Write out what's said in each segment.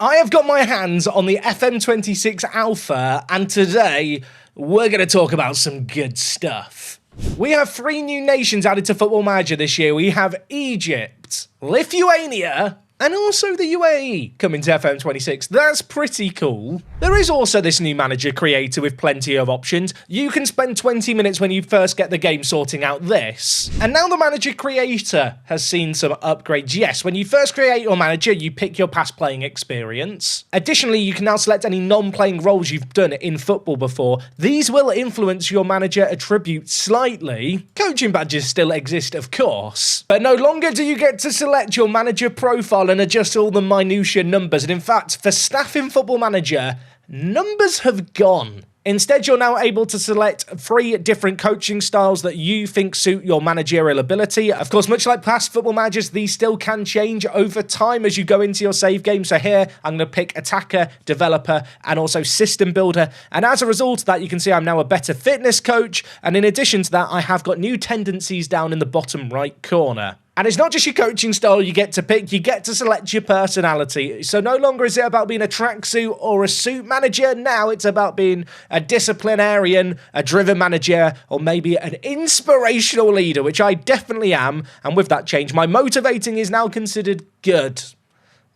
I have got my hands on the FM26 Alpha, and today we're going to talk about some good stuff. We have 3 new nations added to Football Manager this year. We have Egypt, Lithuania, and also the UAE coming to FM26. That's pretty cool. There is also this new manager creator with plenty of options. You can spend 20 minutes when you first get the game sorting out this. And now the manager creator has seen some upgrades. Yes, when you first create your manager, you pick your past playing experience. Additionally, you can now select any non-playing roles you've done in football before. These will influence your manager attributes slightly. Coaching badges still exist, of course. But no longer do you get to select your manager profile and adjust all the minutiae numbers. And in fact, for staff in Football Manager, numbers have gone. Instead, you're now able to select 3 different coaching styles that you think suit your managerial ability. Of course, much like past Football Managers, these still can change over time as you go into your save game. So here, I'm going to pick attacker, developer, and also system builder. And as a result of that, you can see I'm now a better fitness coach. And in addition to that, I have got new tendencies down in the bottom right corner. And it's not just your coaching style you get to pick, you get to select your personality. So no longer is it about being a tracksuit or a suit manager, now it's about being a disciplinarian, a driven manager, or maybe an inspirational leader, which I definitely am. And with that change, my motivating is now considered good,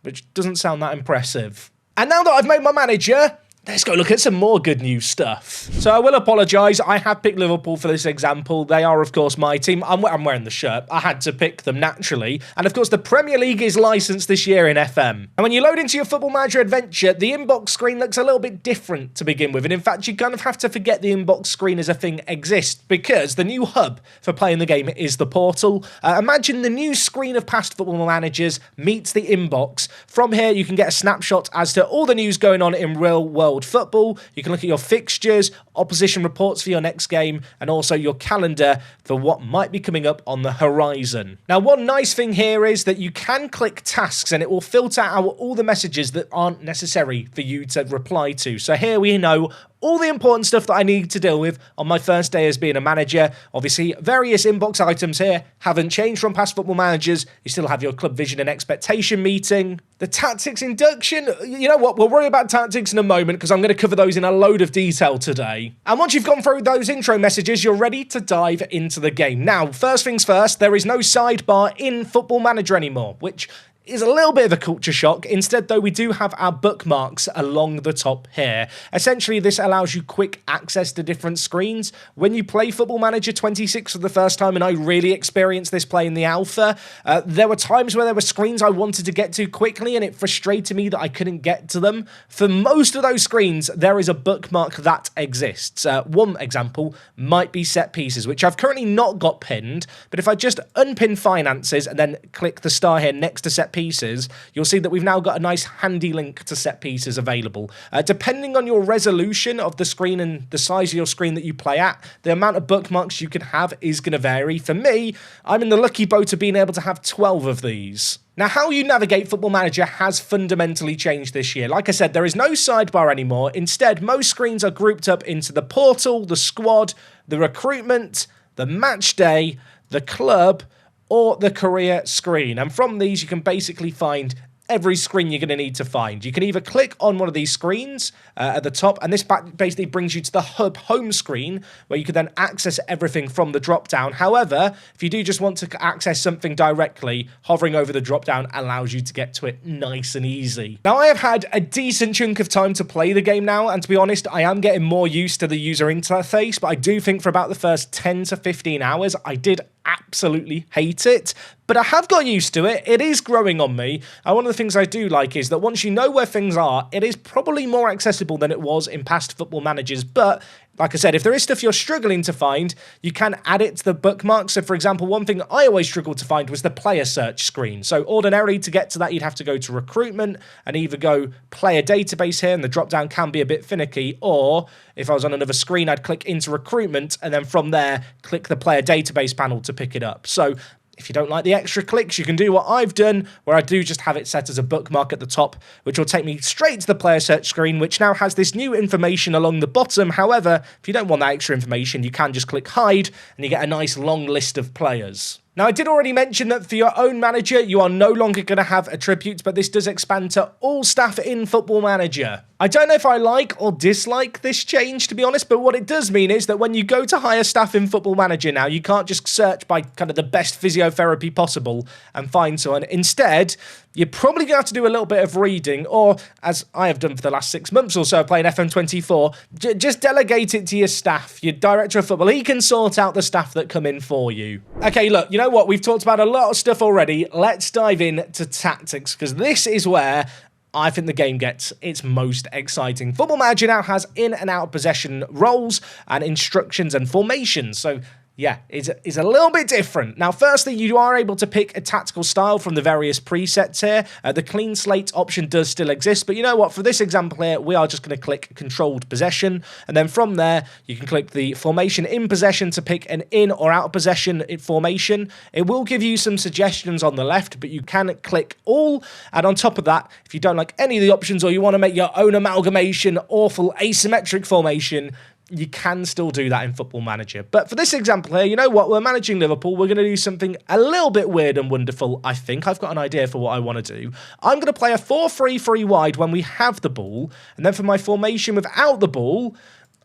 which doesn't sound that impressive. And now that I've made my manager, let's go look at some more good news stuff. So I will apologise, I have picked Liverpool for this example. They are, of course, my team. I'm wearing the shirt. I had to pick them naturally. And, of course, the Premier League is licensed this year in FM. And when you load into your Football Manager adventure, the inbox screen looks a little bit different to begin with. And, in fact, you kind of have to forget the inbox screen as a thing exists because the new hub for playing the game is the portal. Imagine the new screen of past Football Managers meets the inbox. From here, you can get a snapshot as to all the news going on in real-world football. You can look at your fixtures, opposition reports for your next game, and also your calendar for what might be coming up on the horizon. Now, one nice thing here is that you can click tasks and it will filter out all the messages that aren't necessary for you to reply to. So here we know all the important stuff that I need to deal with on my first day as being a manager. Obviously, various inbox items here haven't changed from past Football Managers. You still have your club vision and expectation meeting. The tactics induction, you know what, we'll worry about tactics in a moment because I'm going to cover those in a load of detail today. And once you've gone through those intro messages, you're ready to dive into the game. Now, first things first, there is no sidebar in Football Manager anymore, which is a little bit of a culture shock. Instead, though, we do have our bookmarks along the top here. Essentially, this allows you quick access to different screens. When you play Football Manager 26 for the first time, and I really experienced this playing the alpha, there were times where there were screens I wanted to get to quickly, and it frustrated me that I couldn't get to them. For most of those screens, there is a bookmark that exists. One example might be set pieces, which I've currently not got pinned, but if I just unpin finances and then click the star here next to set pieces, you'll see that we've now got a nice handy link to set pieces available. Depending on your resolution of the screen and the size of your screen that you play at, the amount of bookmarks you can have is going to vary. For me, I'm in the lucky boat of being able to have 12 of these. Now, how you navigate Football Manager has fundamentally changed this year. Like I said, there is no sidebar anymore. Instead, most screens are grouped up into the portal, the squad, the recruitment, the match day, the club, or the career screen. And from these, you can basically find every screen you're going to need to find. You can either click on one of these screens at the top, and this basically brings you to the hub home screen, where you can then access everything from the drop-down. However, if you do just want to access something directly, hovering over the drop-down allows you to get to it nice and easy. Now, I have had a decent chunk of time to play the game now, and to be honest, I am getting more used to the user interface, but I do think for about the first 10 to 15 hours, I did absolutely hate it, but I have got used to it. It is growing on me, and one of the things I do like is that once you know where things are, it is probably more accessible than it was in past Football Managers. But like I said, if there is stuff you're struggling to find, you can add it to the bookmarks. So, for example, one thing I always struggled to find was the player search screen. So ordinarily, to get to that, you'd have to go to recruitment and either go player database here, and the drop-down can be a bit finicky, or if I was on another screen, I'd click into recruitment, and then from there, click the player database panel to pick it up. So if you don't like the extra clicks, you can do what I've done, where I do just have it set as a bookmark at the top, which will take me straight to the player search screen, which now has this new information along the bottom. However, if you don't want that extra information, you can just click hide, and you get a nice long list of players. Now, I did already mention that for your own manager, you are no longer going to have attributes, but this does expand to all staff in Football Manager. I don't know if I like or dislike this change, to be honest, but what it does mean is that when you go to hire staff in Football Manager now, you can't just search by kind of the best physiotherapy possible and find someone. Instead, you're probably going to have to do a little bit of reading, or, as I have done for the last 6 months or so playing FM24, just delegate it to your staff, your director of football. He can sort out the staff that come in for you. Okay, look, you know what? We've talked about a lot of stuff already. Let's dive into tactics, because this is where I think the game gets its most exciting. Football Manager now has in and out of possession roles and instructions and formations. So yeah, it's a little bit different. Now, firstly, you are able to pick a tactical style from the various presets here. The clean slate option does still exist, but you know what? For this example here, we are just going to click controlled possession, and then from there, you can click the formation in possession to pick an in or out of possession formation. It will give you some suggestions on the left, but you can click all, and on top of that, if you don't like any of the options or you want to make your own amalgamation, awful asymmetric formation, you can still do that in Football Manager. But for this example here, you know what? We're managing Liverpool. We're going to do something a little bit weird and wonderful, I think. I've got an idea for what I want to do. I'm going to play a 4-3-3 wide when we have the ball. And then for my formation without the ball,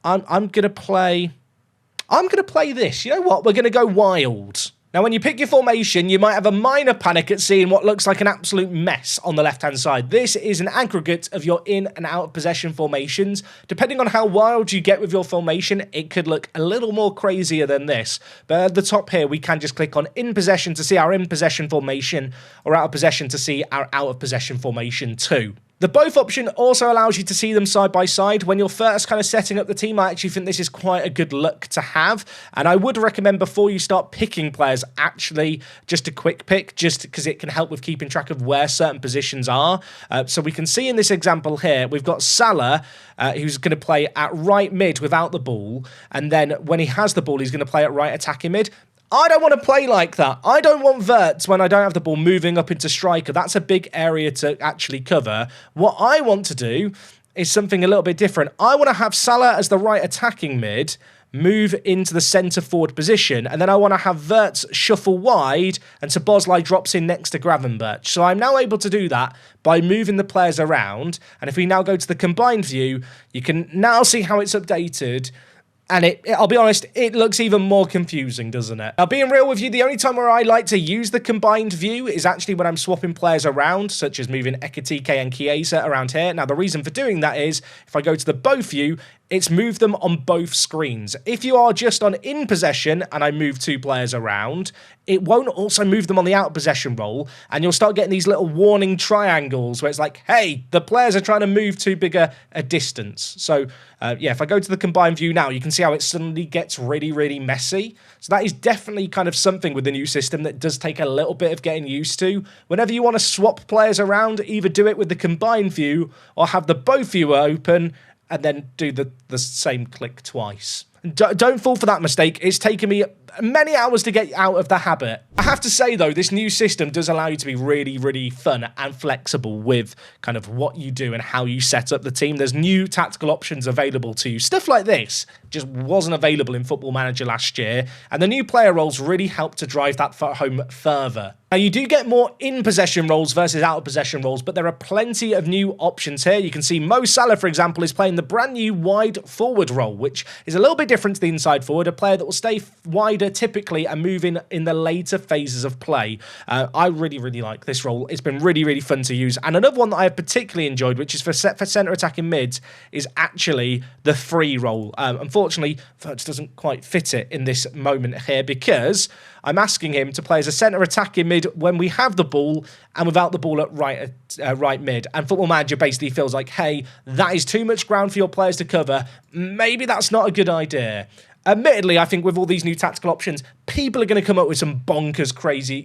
I'm going to play this. You know what? We're going to go wild. Now, when you pick your formation, you might have a minor panic at seeing what looks like an absolute mess on the left-hand side. This is an aggregate of your in and out of possession formations. Depending on how wild you get with your formation, it could look a little more crazier than this. But at the top here, we can just click on in possession to see our in possession formation, or out of possession to see our out of possession formation too. The both option also allows you to see them side by side. When you're first kind of setting up the team, I actually think this is quite a good look to have. And I would recommend before you start picking players, actually just a quick pick, just because it can help with keeping track of where certain positions are. So we can see in this example here, we've got Salah, who's going to play at right mid without the ball. And then when he has the ball, he's going to play at right attacking mid. I don't want to play like that. I don't want Verts when I don't have the ball moving up into striker. That's a big area to actually cover. What I want to do is something a little bit different. I want to have Salah as the right attacking mid, move into the centre forward position, and then I want to have Verts shuffle wide, and Szoboszlai drops in next to Gravenberch. So I'm now able to do that by moving the players around, and if we now go to the combined view, you can now see how it's updated. And I'll be honest, it looks even more confusing, doesn't it? Now, being real with you, the only time where I like to use the combined view is actually when I'm swapping players around, such as moving Ekitike and Chiesa around here. Now, the reason for doing that is, if I go to the both view, it's moved them on both screens. If you are just on in possession and I move two players around, it won't also move them on the out of possession role, and you'll start getting these little warning triangles where it's like, hey, the players are trying to move too big a distance. So yeah, if I go to the combined view now, you can see how it suddenly gets really, really messy. So that is definitely kind of something with the new system that does take a little bit of getting used to. Whenever you want to swap players around, either do it with the combined view or have the both view open and then do the same click twice. Don't fall for that mistake. It's taken me many hours to get out of the habit. I have to say, though, this new system does allow you to be really, really fun and flexible with kind of what you do and how you set up the team. There's new tactical options available to you. Stuff like this just wasn't available in Football Manager last year, and the new player roles really help to drive that home further. Now, you do get more in-possession roles versus out-of-possession roles, but there are plenty of new options here. You can see Mo Salah, for example, is playing the brand new wide forward role, which is a little bit different to the inside forward, a player that will stay wider typically and move in the later phases of play. I really, really like this role. It's been really, really fun to use. And another one that I have particularly enjoyed, which is for centre attacking mids, is actually the free role. Unfortunately, Verts doesn't quite fit it in this moment here because I'm asking him to play as a centre attacking mid when we have the ball and without the ball at right mid. And Football Manager basically feels like, hey, that is too much ground for your players to cover. Maybe that's not a good idea. Admittedly, I think with all these new tactical options, people are going to come up with some bonkers,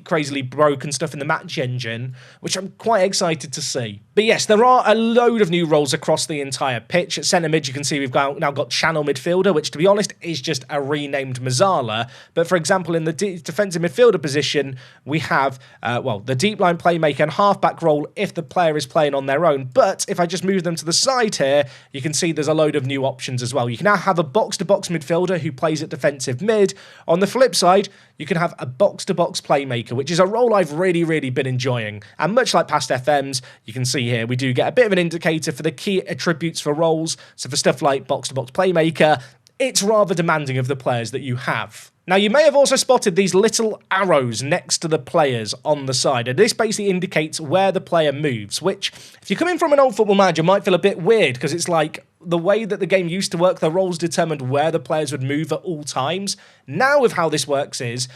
crazily broken stuff in the match engine, which I'm quite excited to see. But yes, there are a load of new roles across the entire pitch. At centre mid, you can see we've now got channel midfielder, which, to be honest, is just a renamed Mazzala. But for example, in the defensive midfielder position, we have, the deep line playmaker and halfback role if the player is playing on their own. But if I just move them to the side here, you can see there's a load of new options as well. You can now have a box-to-box midfielder who plays at defensive mid. On the flip side, you can have a box-to-box playmaker, which is a role I've really been enjoying. And much like past FMs, you can see here we do get a bit of an indicator for the key attributes for roles. So for stuff like box-to-box playmaker, it's rather demanding of the players that you have. Now, you may have also spotted these little arrows next to the players on the side, and this basically indicates where the player moves, which, if you're coming from an old Football Manager, might feel a bit weird, because it's like the way that the game used to work, the roles determined where the players would move at all times. Now, with how this works is,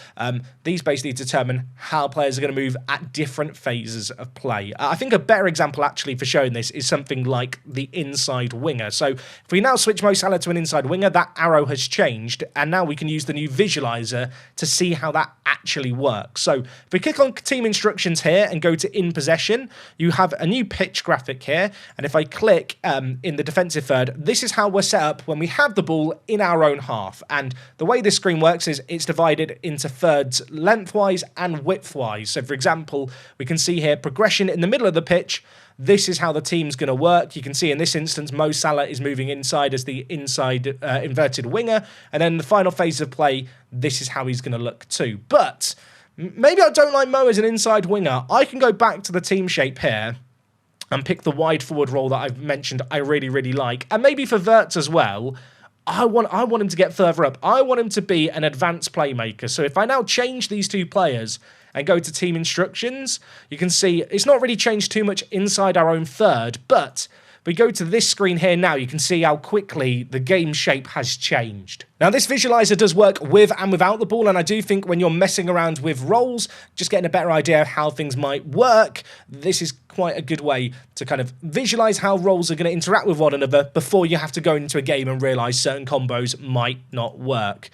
these basically determine how players are going to move at different phases of play. I think a better example, actually, for showing this is something like the inside winger. So, if we now switch Mo Salah to an inside winger, that arrow has changed, and now we can use the new visualiser to see how that actually works. So, if we click on team instructions here and go to in possession, you have a new pitch graphic here, and if I click in the defensive third, this is how we're set up when we have the ball in our own half. And the way this screen works is it's divided into thirds lengthwise and widthwise. So for example, we can see here progression in the middle of the pitch. This is how the team's going to work. You can see in this instance, Mo Salah is moving inside as the inside inverted winger. And then the final phase of play, this is how he's going to look too. But maybe I don't like Mo as an inside winger. I can go back to the team shape here and pick the wide forward role that I've mentioned I really like. And maybe for Wirtz as well, I want him to get further up. I want him to be an advanced playmaker. So if I now change these two players and go to team instructions, you can see it's not really changed too much inside our own third, but if we go to this screen here now, you can see how quickly the game shape has changed. Now, this visualizer does work with and without the ball, and I do think when you're messing around with roles, just getting a better idea of how things might work, this is quite a good way to kind of visualize how roles are going to interact with one another before you have to go into a game and realize certain combos might not work.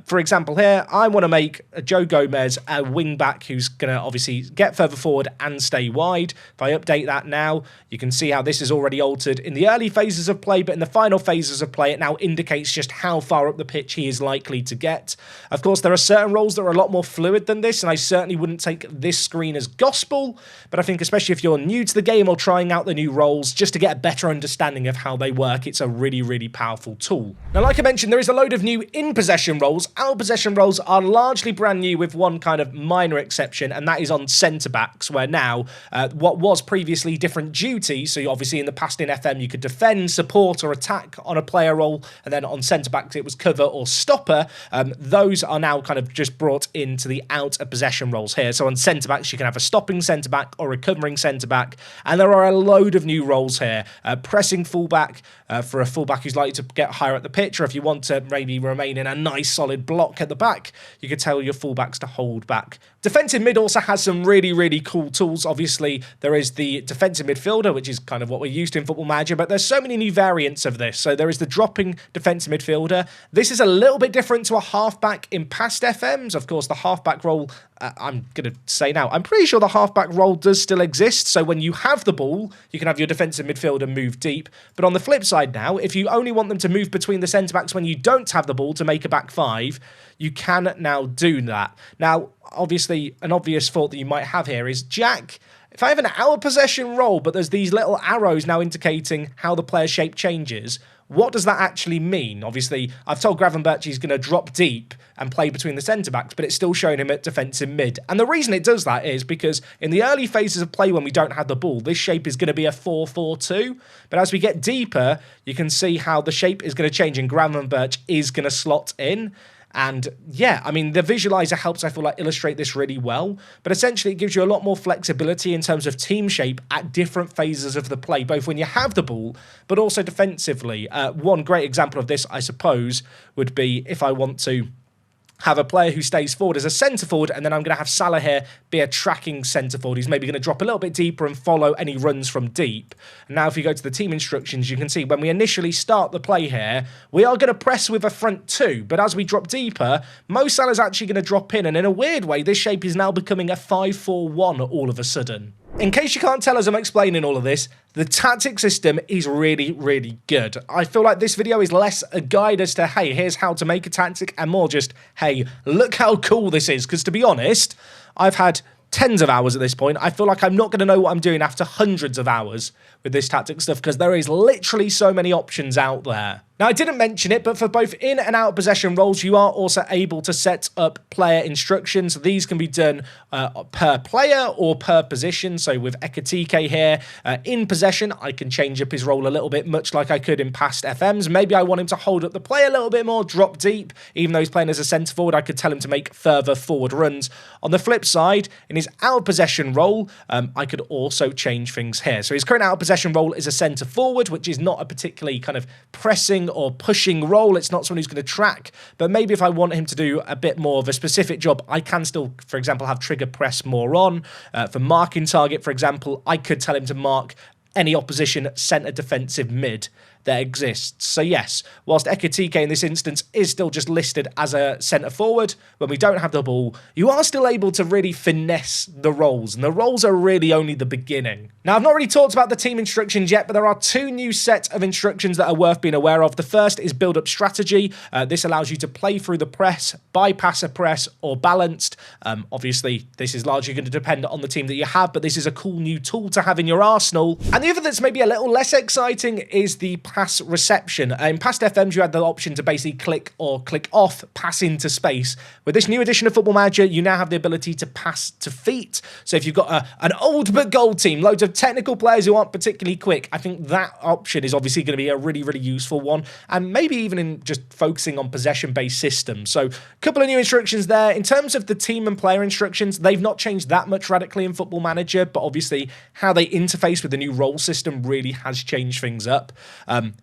For example here, I want to make Joe Gomez a wing back who's going to obviously get further forward and stay wide. If I update that now, you can see how this is already altered in the early phases of play, but in the final phases of play, it now indicates just how far up the pitch he is likely to get. Of course, there are certain roles that are a lot more fluid than this, and I certainly wouldn't take this screen as gospel, but I think especially if you're new to the game or trying out the new roles, just to get a better understanding of how they work, it's a really powerful tool. Now, like I mentioned, there is a load of new in-possession roles. Out-possession roles are largely brand new with one kind of minor exception, and that is on centre-backs, where now what was previously different duties, so obviously in the past in FM you could defend, support or attack on a player role, and then on centre-backs it was cover or stopper. Those are now kind of just brought into the out-of-possession roles here. So on centre-backs you can have a stopping centre-back or a covering centre-back, and there are a load of new roles here. Pressing fullback for a fullback who's likely to get higher up the pitch, or if you want to maybe remain in a nice solid block at the back, you could tell your fullbacks to hold back. Defensive mid also has some really cool tools. Obviously, there is the defensive midfielder, which is kind of what we're used to in Football Manager, but there's so many new variants of this. So there is the dropping defensive midfielder. This is a little bit different to a halfback in past FMs. Of course, the halfback role, I'm going to say now, I'm pretty sure the halfback role does still exist. So when you have the ball, you can have your defensive midfielder move deep. But on the flip side now, if you only want them to move between the centre-backs when you don't have the ball to make a back five, you can now do that. Now, obviously, an obvious thought that you might have here is, Jack, if I have an out of possession role, but there's these little arrows now indicating how the player shape changes, what does that actually mean? Obviously, I've told Gravenberch he's going to drop deep and play between the centre-backs, but it's still showing him at defensive mid. And the reason it does that is because in the early phases of play when we don't have the ball, this shape is going to be a 4-4-2. But as we get deeper, you can see how the shape is going to change and Gravenberch is going to slot in. And yeah, I mean, the visualizer helps, I feel like, illustrate this really well. But essentially, it gives you a lot more flexibility in terms of team shape at different phases of the play, both when you have the ball, but also defensively. One great example of this, I suppose, would be if I want to have a player who stays forward as a centre forward, and then I'm going to have Salah here be a tracking centre forward. He's maybe going to drop a little bit deeper and follow any runs from deep. And now if you go to the team instructions, you can see when we initially start the play here, we are going to press with a front two, but as we drop deeper, Mo Salah's actually going to drop in, and in a weird way, this shape is now becoming a 5-4-1 all of a sudden. In case you can't tell as I'm explaining all of this, the tactic system is really good. I feel like this video is less a guide as to, hey, here's how to make a tactic, and more just, hey, look how cool this is. Because to be honest, I've had tens of hours at this point. I feel like I'm not going to know what I'm doing after hundreds of hours with this tactic stuff, because there is literally so many options out there. Now, I didn't mention it, but for both in and out of possession roles, you are also able to set up player instructions. These can be done per player or per position. So with Ekatike here, in possession, I can change up his role a little bit, much like I could in past FMs. Maybe I want him to hold up the play a little bit more, drop deep. Even though he's playing as a centre forward, I could tell him to make further forward runs. On the flip side, in his out of possession role, I could also change things here. So his current out of possession role is a centre forward, which is not a particularly kind of pressing or pushing role. It's not someone who's going to track, but maybe if I want him to do a bit more of a specific job, I can still, for example, have trigger press more on. For marking target, for example, I could tell him to mark any opposition centre defensive mid that exists. So yes, whilst Ekatike in this instance is still just listed as a centre forward, when we don't have the ball, you are still able to really finesse the roles, and the roles are really only the beginning. Now, I've not really talked about the team instructions yet, but there are two new sets of instructions that are worth being aware of. The first is build-up strategy. This allows you to play through the press, bypass a press, or balanced. Obviously, this is largely going to depend on the team that you have, but this is a cool new tool to have in your arsenal. And the other that's maybe a little less exciting is the pass reception. In past FMs, you had the option to basically click or click off pass into space. With this new edition of Football Manager, you now have the ability to pass to feet. So if you've got an old but gold team, loads of technical players who aren't particularly quick, I think that option is obviously going to be a really, really useful one. And maybe even in just focusing on possession-based systems. So a couple of new instructions there. In terms of the team and player instructions, they've not changed that much radically in Football Manager, but obviously how they interface with the new role system really has changed things up.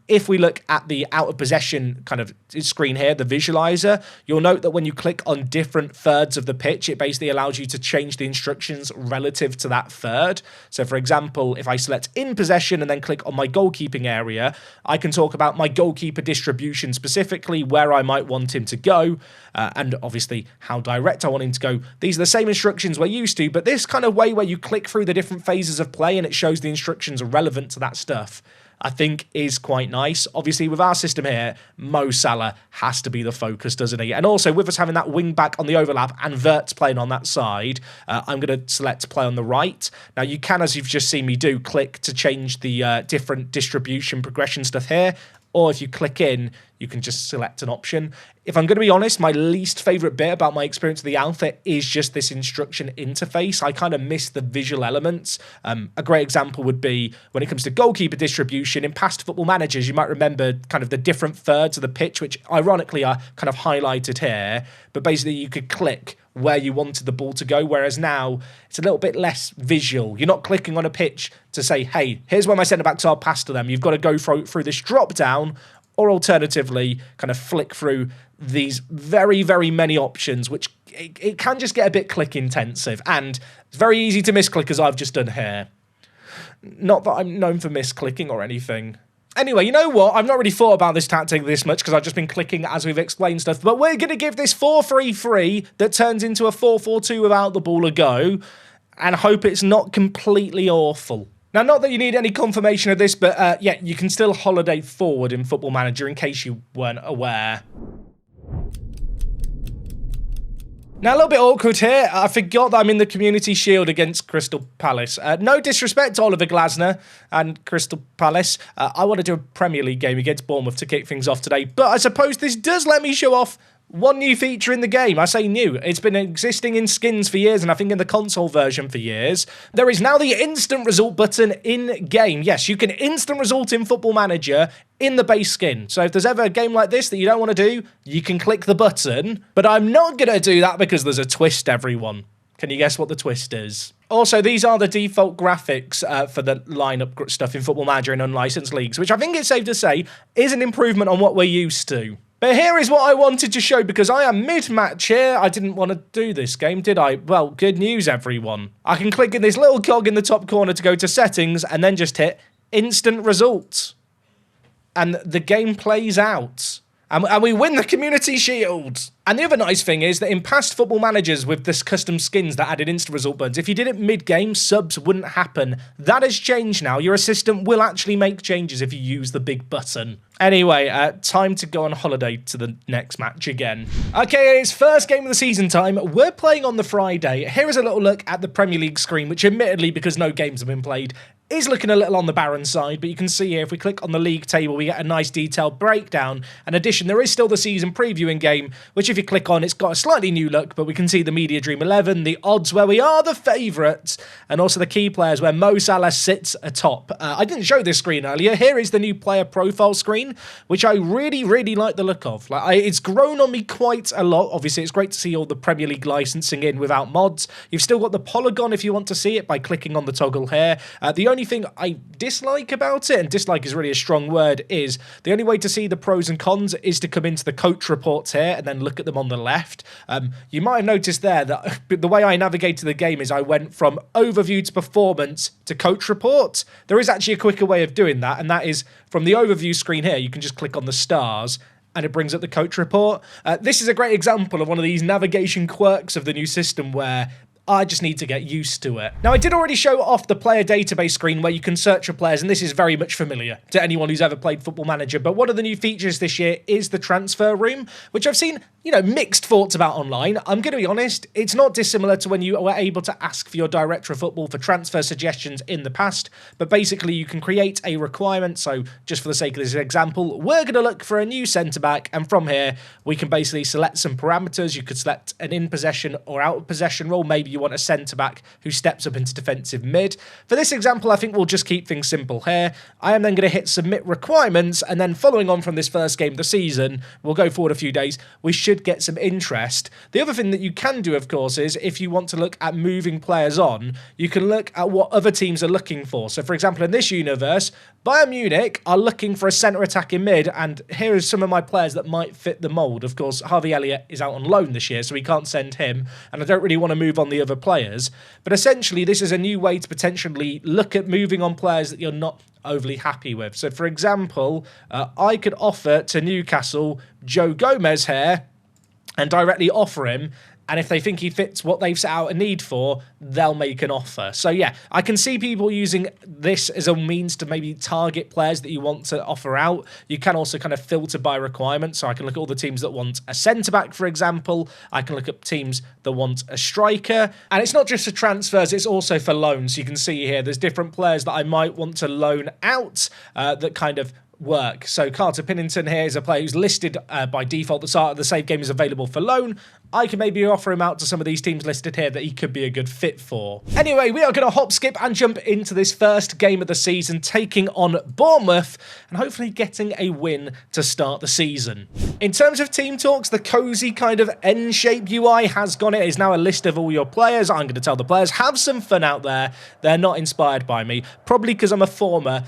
If we look at the out of possession kind of screen here, the visualiser, you'll note that when you click on different thirds of the pitch, it basically allows you to change the instructions relative to that third. So for example, if I select in possession and then click on my goalkeeping area, I can talk about my goalkeeper distribution, specifically where I might want him to go, and obviously how direct I want him to go. These are the same instructions we're used to, but this kind of way where you click through the different phases of play and it shows the instructions relevant to that stuff, I think is quite nice. Obviously, with our system here, Mo Salah has to be the focus, doesn't he? And also, with us having that wing back on the overlap and Verts playing on that side, I'm going to select play on the right. Now, you can, as you've just seen me do, click to change the different distribution progression stuff here. Or if you click in, you can just select an option. If I'm going to be honest, my least favourite bit about my experience of the alpha is just this instruction interface. I kind of miss the visual elements. A great example would be when it comes to goalkeeper distribution. In past Football Managers, you might remember kind of the different thirds of the pitch, which ironically are kind of highlighted here. But basically, you could click where you wanted the ball to go, whereas now it's a little bit less visual. You're not clicking on a pitch to say, hey, here's where my centre-backs are, pass to them. You've got to go through this drop-down, or alternatively, kind of flick through these very, very many options, which it can just get a bit click-intensive, and it's very easy to misclick, as I've just done here. Not that I'm known for misclicking or anything. Anyway, you know what? I've not really thought about this tactic this much because I've just been clicking as we've explained stuff. But we're going to give this 4-3-3 that turns into a 4-4-2 without the ball a go and hope it's not completely awful. Now, not that you need any confirmation of this, but yeah, you can still holiday forward in Football Manager in case you weren't aware. Now, a little bit awkward here. I forgot that I'm in the Community Shield against Crystal Palace. No disrespect to Oliver Glasner and Crystal Palace. I want to do a Premier League game against Bournemouth to kick things off today, but I suppose this does let me show off one new feature in the game. I say new. It's been existing in skins for years, and I think in the console version for years. There is now the instant result button in-game. Yes, you can instant result in Football Manager in the base skin. So if there's ever a game like this that you don't want to do, you can click the button. But I'm not going to do that because there's a twist, everyone. Can you guess what the twist is? Also, these are the default graphics for the lineup stuff in Football Manager in unlicensed leagues, which I think it's safe to say is an improvement on what we're used to. But here is what I wanted to show, because I am mid-match here. I didn't want to do this game, did I? Well, good news, everyone. I can click in this little cog in the top corner to go to settings and then just hit instant results. And the game plays out. And we win the Community Shield. And the other nice thing is that in past Football Managers with this custom skins that added instant result buttons, if you did it mid-game, subs wouldn't happen. That has changed now. Your assistant will actually make changes if you use the big button. Anyway, time to go on holiday to the next match again. Okay, it's first game of the season time. We're playing on the Friday. Here is a little look at the Premier League screen, which admittedly, because no games have been played, is looking a little on the barren side, but you can see here, if we click on the league table, we get a nice detailed breakdown. In addition, there is still the season previewing game, which if you click on, it's got a slightly new look, but we can see the Media Dream 11, the odds where we are the favourites, and also the key players where Mo Salah sits atop. I didn't show this screen earlier. Here is the new player profile screen, which I really, really like the look of. It's grown on me quite a lot. Obviously, it's great to see all the Premier League licensing in without mods. You've still got the polygon if you want to see it by clicking on the toggle here. The only thing I dislike about it, and dislike is really a strong word, is the only way to see the pros and cons is to come into the coach reports here and then look at them on the left. You might have noticed there that the way I navigated the game is I went from overview to performance to coach report. There is actually a quicker way of doing that, and that is from the overview screen here, you can just click on the stars and it brings up the coach report. This is a great example of one of these navigation quirks of the new system where I just need to get used to it. Now, I did already show off the player database screen where you can search for players, and this is very much familiar to anyone who's ever played Football Manager, but one of the new features this year is the transfer room, which I've seen, mixed thoughts about online. I'm going to be honest, it's not dissimilar to when you were able to ask for your director of football for transfer suggestions in the past, but basically you can create a requirement. So just for the sake of this example, we're going to look for a new centre-back, and from here, we can basically select some parameters. You could select an in-possession or out-of-possession role. Maybe you want a centre-back who steps up into defensive mid. For this example, I think we'll just keep things simple here. I am then going to hit submit requirements, and then following on from this first game of the season, we'll go forward a few days, we should get some interest. The other thing that you can do, of course, is if you want to look at moving players on, you can look at what other teams are looking for. So, for example, in this universe, Bayern Munich are looking for a centre attacking mid, and here are some of my players that might fit the mould. Of course, Harvey Elliott is out on loan this year, so we can't send him, and I don't really want to move on the other players. But essentially, this is a new way to potentially look at moving on players that you're not overly happy with. So, for example, I could offer to Newcastle Joe Gomez here and directly offer him, and if they think he fits what they've set out a need for, they'll make an offer. So yeah, I can see people using this as a means to maybe target players that you want to offer out. You can also kind of filter by requirement. So I can look at all the teams that want a centre-back, for example. I can look at teams that want a striker. And it's not just for transfers, it's also for loans. You can see here, there's different players that I might want to loan out that kind of work. So Carter Pinnington here is a player who's listed by default. The start of the save game is available for loan. I can maybe offer him out to some of these teams listed here that he could be a good fit for. Anyway, we are going to hop, skip and jump into this first game of the season, taking on Bournemouth and hopefully getting a win to start the season. In terms of team talks, the cozy kind of N-shaped UI has gone. It is now a list of all your players. I'm going to tell the players, have some fun out there. They're not inspired by me, probably because I'm a former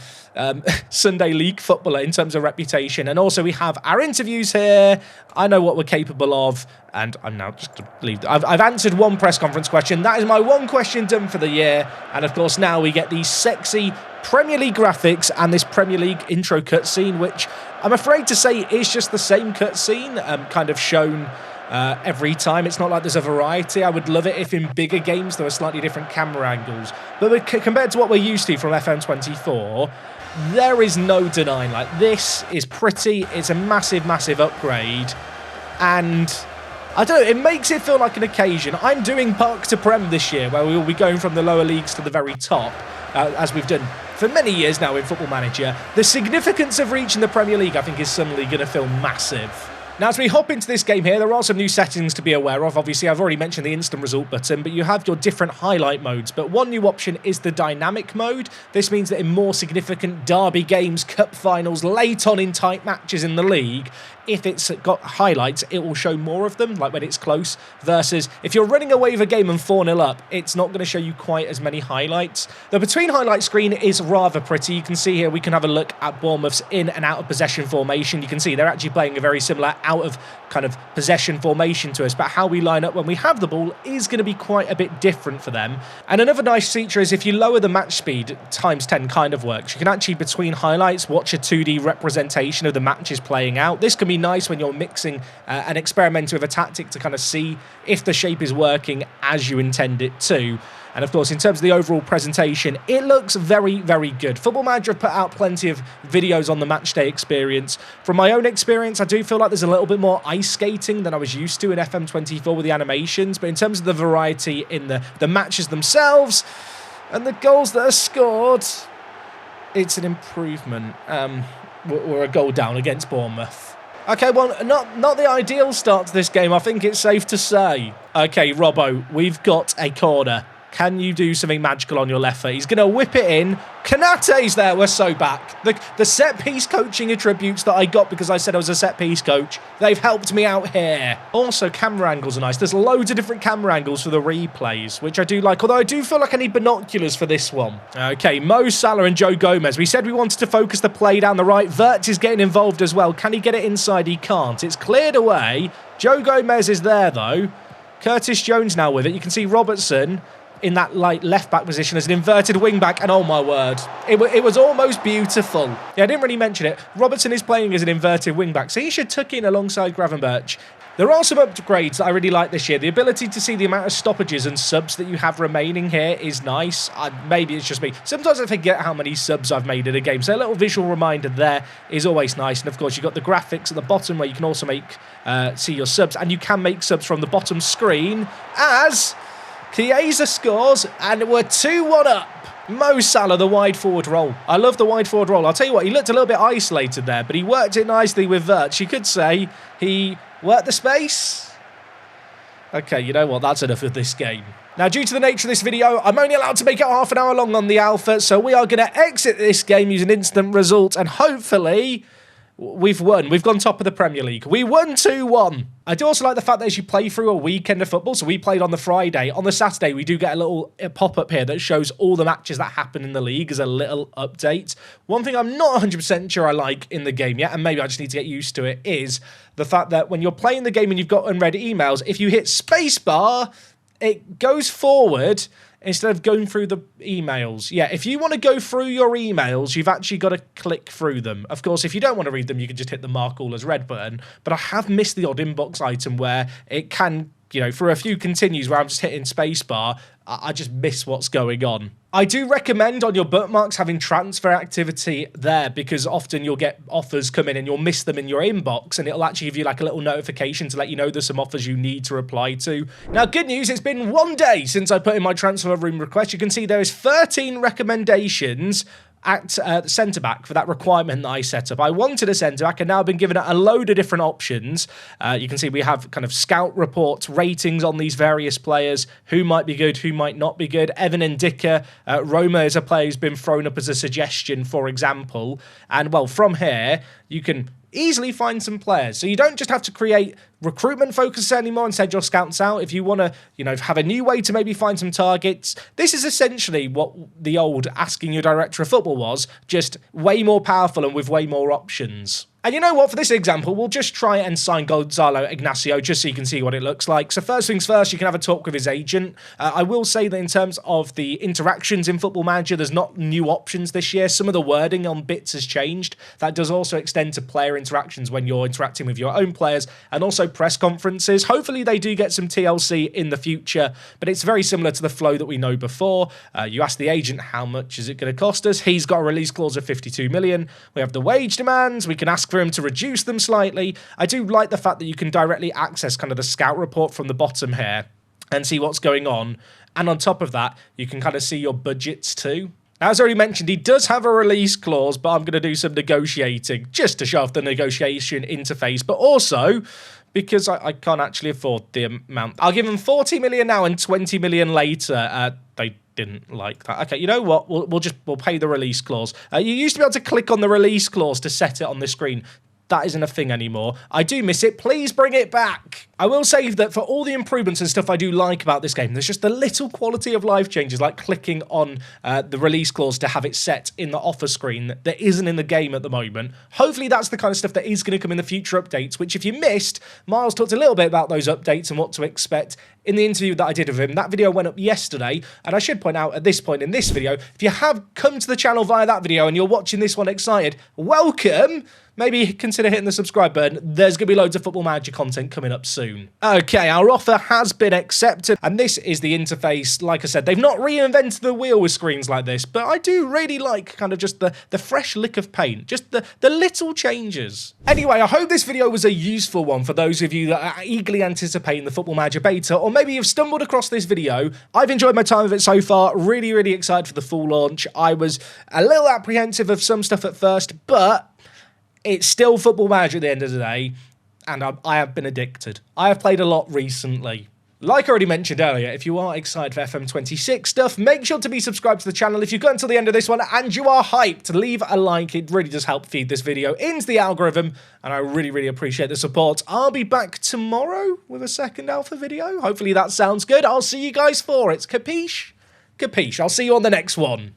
Sunday League footballer in terms of reputation. And also we have our interviews here. I know what we're capable of, and I'm now just to leave. I've answered one press conference question. That is my one question done for the year. And of course, now we get these sexy Premier League graphics and this Premier League intro cutscene, which I'm afraid to say is just the same cutscene, kind of shown every time. It's not like there's a variety. I would love it if in bigger games there were slightly different camera angles. But compared to what we're used to from FM24, there is no denying, like, this is pretty. It's a massive, massive upgrade. And I don't know, it makes it feel like an occasion. I'm doing Park to Prem this year, where we will be going from the lower leagues to the very top, as we've done for many years now in Football Manager. The significance of reaching the Premier League, I think, is suddenly going to feel massive. Now, as we hop into this game here, there are some new settings to be aware of. Obviously, I've already mentioned the instant result button, but you have your different highlight modes. But one new option is the dynamic mode. This means that in more significant derby games, cup finals, late on in tight matches in the league, if it's got highlights, it will show more of them, like when it's close, versus if you're running away with a game and 4-0 up, it's not going to show you quite as many highlights. The between highlight screen is rather pretty. You can see here we can have a look at Bournemouth's in and out of possession formation. You can see they're actually playing a very similar out of kind of possession formation to us, but how we line up when we have the ball is going to be quite a bit different for them. And another nice feature is if you lower the match speed, times 10 kind of works. You can actually, between highlights, watch a 2D representation of the matches playing out. This can be nice when you're mixing and experimenting with a tactic to kind of see if the shape is working as you intend it to. And of course, in terms of the overall presentation, it looks very, very good. Football Manager have put out plenty of videos on the matchday experience. From my own experience, I do feel like there's a little bit more ice skating than I was used to in FM24 with the animations. But in terms of the variety in the matches themselves and the goals that are scored, it's an improvement. We're a goal down against Bournemouth. Okay, well, not the ideal start to this game, I think it's safe to say. Okay, Robbo, we've got a corner. Can you do something magical on your left foot? He's going to whip it in. Kanate's there. We're so back. The set-piece coaching attributes that I got because I said I was a set-piece coach, they've helped me out here. Also, camera angles are nice. There's loads of different camera angles for the replays, which I do like, although I do feel like I need binoculars for this one. Okay, Mo Salah and Joe Gomez. We said we wanted to focus the play down the right. Wirtz is getting involved as well. Can he get it inside? He can't. It's cleared away. Joe Gomez is there, though. Curtis Jones now with it. You can see Robertson in that light left-back position as an inverted wing-back, and oh my word, it was almost beautiful. Yeah, I didn't really mention it. Robertson is playing as an inverted wing-back, so he should tuck in alongside Gravenberch. There are some upgrades that I really like this year. The ability to see the amount of stoppages and subs that you have remaining here is nice. Maybe it's just me. Sometimes I forget how many subs I've made in a game, so a little visual reminder there is always nice. And of course, you've got the graphics at the bottom where you can also see your subs, and you can make subs from the bottom screen as Chiesa scores, and we're 2-1 up. Mo Salah, the wide forward role. I love the wide forward role. I'll tell you what, he looked a little bit isolated there, but he worked it nicely with Wirtz. You could say he worked the space. Okay, you know what? That's enough of this game. Now, due to the nature of this video, I'm only allowed to make it half an hour long on the Alpha, so we are going to exit this game using instant result, and hopefully we've won. We've gone top of the Premier League. We won 2-1. I do also like the fact that as you play through a weekend of football, so we played on the Friday. On the Saturday, we do get a little pop-up here that shows all the matches that happen in the league as a little update. One thing I'm not 100% sure I like in the game yet, and maybe I just need to get used to it, is the fact that when you're playing the game and you've got unread emails, if you hit spacebar, it goes forward instead of going through the emails. Yeah, if you want to go through your emails, you've actually got to click through them. Of course, if you don't want to read them, you can just hit the mark all as read button. But I have missed the odd inbox item where it can, you know, for a few continues where I'm just hitting spacebar, I just miss what's going on. I do recommend on your bookmarks having transfer activity there, because often you'll get offers come in and you'll miss them in your inbox, and it'll actually give you like a little notification to let you know there's some offers you need to reply to. Now, good news, it's been 1 day since I put in my transfer room request. You can see there is 13 recommendations at centre-back for that requirement that I set up. I wanted a centre-back and now I've been given a load of different options. You can see we have kind of scout reports, ratings on these various players, who might be good, who might not be good. Evan Ndicka, Roma is a player who's been thrown up as a suggestion, for example. And, well, from here, you can easily find some players. So you don't just have to create recruitment focus anymore and send your scouts out. If you want to, you know, have a new way to maybe find some targets, this is essentially what the old asking your director of football was, just way more powerful and with way more options. And you know what, for this example, we'll just try and sign Gonzalo Ignacio just so you can see what it looks like. So first things first, you can have a talk with his agent. I will say that in terms of the interactions in Football Manager, there's not new options this year. Some of the wording on bits has changed. That does also extend to player interactions when you're interacting with your own players, and also press conferences. Hopefully they do get some TLC in the future, but it's very similar to the flow that we know before. You ask the agent, how much is it going to cost us? He's got a release clause of 52 million. We have the wage demands. We can ask for him to reduce them slightly. I do like the fact that you can directly access kind of the scout report from the bottom here and see what's going on. And on top of that, you can kind of see your budgets too. As already mentioned, he does have a release clause, but I'm going to do some negotiating just to show off the negotiation interface, but also because I can't actually afford the amount. I'll give him 40 million now and 20 million later. They didn't like that. Okay, you know what? We'll pay the release clause. You used to be able to click on the release clause to set it on the screen. that isn't a thing anymore. I do miss it. Please bring it back. I will say that for all the improvements and stuff I do like about this game, there's just the little quality of life changes, like clicking on the release clause to have it set in the offer screen that isn't in the game at the moment. Hopefully that's the kind of stuff that is going to come in the future updates, which if you missed, Miles talked a little bit about those updates and what to expect in the interview that I did with him. That video went up yesterday, and I should point out at this point in this video, if you have come to the channel via that video and you're watching this one excited, welcome! Maybe consider hitting the subscribe button. There's going to be loads of Football Manager content coming up soon. Okay, our offer has been accepted, and this is the interface. Like I said, they've not reinvented the wheel with screens like this, but I do really like kind of just the fresh lick of paint, just the little changes. Anyway, I hope this video was a useful one for those of you that are eagerly anticipating the Football Manager beta, or maybe you've stumbled across this video. I've enjoyed my time with it so far. Really, really excited for the full launch. I was a little apprehensive of some stuff at first, but it's still Football Manager at the end of the day, and I have been addicted. I have played a lot recently. Like I already mentioned earlier, if you are excited for FM26 stuff, make sure to be subscribed to the channel. If you've got until the end of this one and you are hyped, leave a like. It really does help feed this video into the algorithm, and I really, really appreciate the support. I'll be back tomorrow with a second alpha video. Hopefully that sounds good. I'll see you guys for it. Capiche? Capiche. I'll see you on the next one.